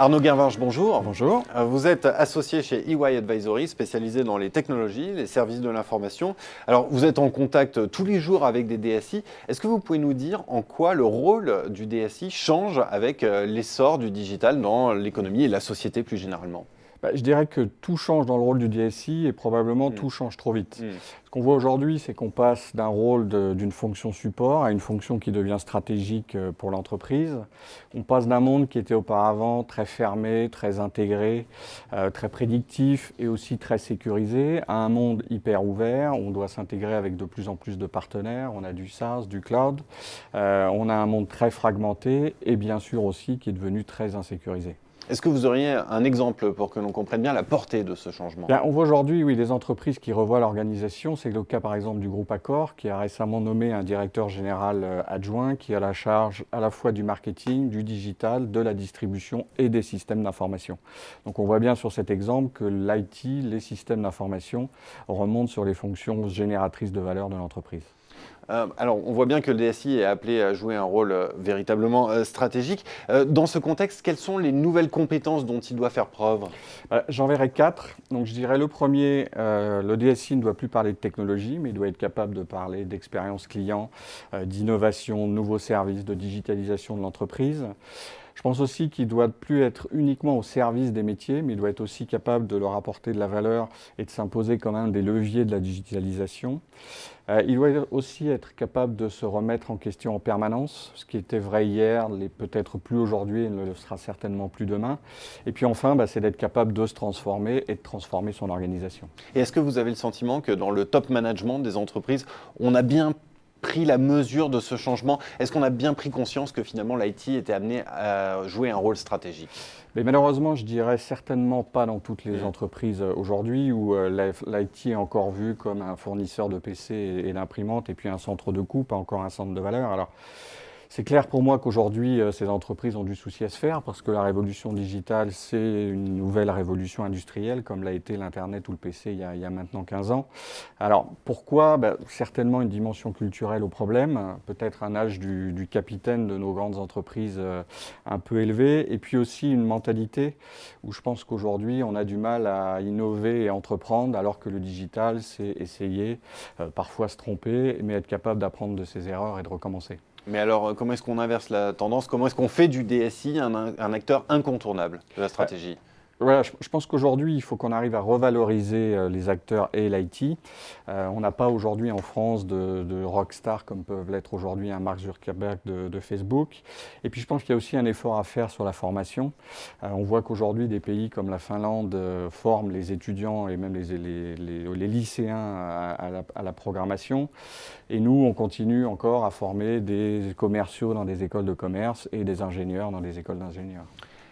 Arnaud Guervarche, bonjour. Bonjour. Vous êtes associé chez EY Advisory, spécialisé dans les technologies, les services de l'information. Alors, vous êtes en contact tous les jours avec des DSI. Est-ce que vous pouvez nous dire en quoi le rôle du DSI change avec l'essor du digital dans l'économie et la société plus généralement? Je dirais que tout change dans le rôle du DSI et probablement tout change trop vite. Ce qu'on voit aujourd'hui, c'est qu'on passe d'un rôle d'une fonction support à une fonction qui devient stratégique pour l'entreprise. On passe d'un monde qui était auparavant très fermé, très intégré, très prédictif et aussi très sécurisé, à un monde hyper ouvert. On doit s'intégrer avec de plus en plus de partenaires. On a du SaaS, du cloud. On a un monde très fragmenté et bien sûr aussi qui est devenu très insécurisé. Est-ce que vous auriez un exemple pour que l'on comprenne bien la portée de ce changement? On voit aujourd'hui, oui, des entreprises qui revoient l'organisation. C'est le cas, par exemple, du groupe Accor, qui a récemment nommé un directeur général adjoint qui a la charge à la fois du marketing, du digital, de la distribution et des systèmes d'information. Donc on voit bien sur cet exemple que l'IT, les systèmes d'information, remontent sur les fonctions génératrices de valeur de l'entreprise. Alors, on voit bien que le DSI est appelé à jouer un rôle véritablement stratégique. Dans ce contexte, quelles sont les nouvelles compétences dont il doit faire preuve? J'en verrai 4. Donc, je dirais le premier, le DSI ne doit plus parler de technologie, mais il doit être capable de parler d'expérience client, d'innovation, de nouveaux services, de digitalisation de l'entreprise. Je pense aussi qu'il ne doit plus être uniquement au service des métiers, mais il doit être aussi capable de leur apporter de la valeur et de s'imposer quand même des leviers de la digitalisation. Il doit aussi être capable de se remettre en question en permanence. Ce qui était vrai hier n'est peut-être plus aujourd'hui et ne le sera certainement plus demain. Et puis enfin, c'est d'être capable de se transformer et de transformer son organisation. Et est-ce que vous avez le sentiment que dans le top management des entreprises, on a bien pris la mesure de ce changement? Est-ce qu'on a bien pris conscience que finalement l'IT était amené à jouer un rôle stratégique? Mais malheureusement, je dirais certainement pas dans toutes les entreprises aujourd'hui où l'IT est encore vu comme un fournisseur de PC et d'imprimantes et puis un centre de coût, pas encore un centre de valeur. Alors, c'est clair pour moi qu'aujourd'hui, ces entreprises ont du souci à se faire parce que la révolution digitale, c'est une nouvelle révolution industrielle comme l'a été l'Internet ou le PC il y a maintenant 15 ans. Alors pourquoi? Certainement une dimension culturelle au problème, peut-être un âge du capitaine de nos grandes entreprises un peu élevé et puis aussi une mentalité où je pense qu'aujourd'hui, on a du mal à innover et entreprendre alors que le digital, c'est essayer, parfois se tromper, mais être capable d'apprendre de ses erreurs et de recommencer. Mais alors, comment est-ce qu'on inverse la tendance? Comment est-ce qu'on fait du DSI un acteur incontournable de la stratégie? Voilà, je pense qu'aujourd'hui, il faut qu'on arrive à revaloriser les acteurs et l'IT. On n'a pas aujourd'hui en France de rockstars comme peuvent l'être aujourd'hui un Mark Zuckerberg de Facebook. Et puis je pense qu'il y a aussi un effort à faire sur la formation. On voit qu'aujourd'hui, des pays comme la Finlande forment les étudiants et même les lycéens à la programmation. Et nous, on continue encore à former des commerciaux dans des écoles de commerce et des ingénieurs dans des écoles d'ingénieurs.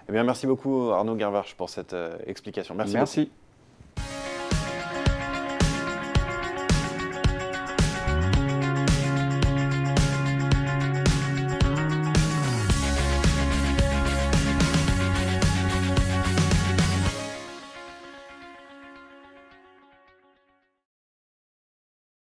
Eh bien, merci beaucoup Arnaud Guervarche pour cette explication. Merci. Merci.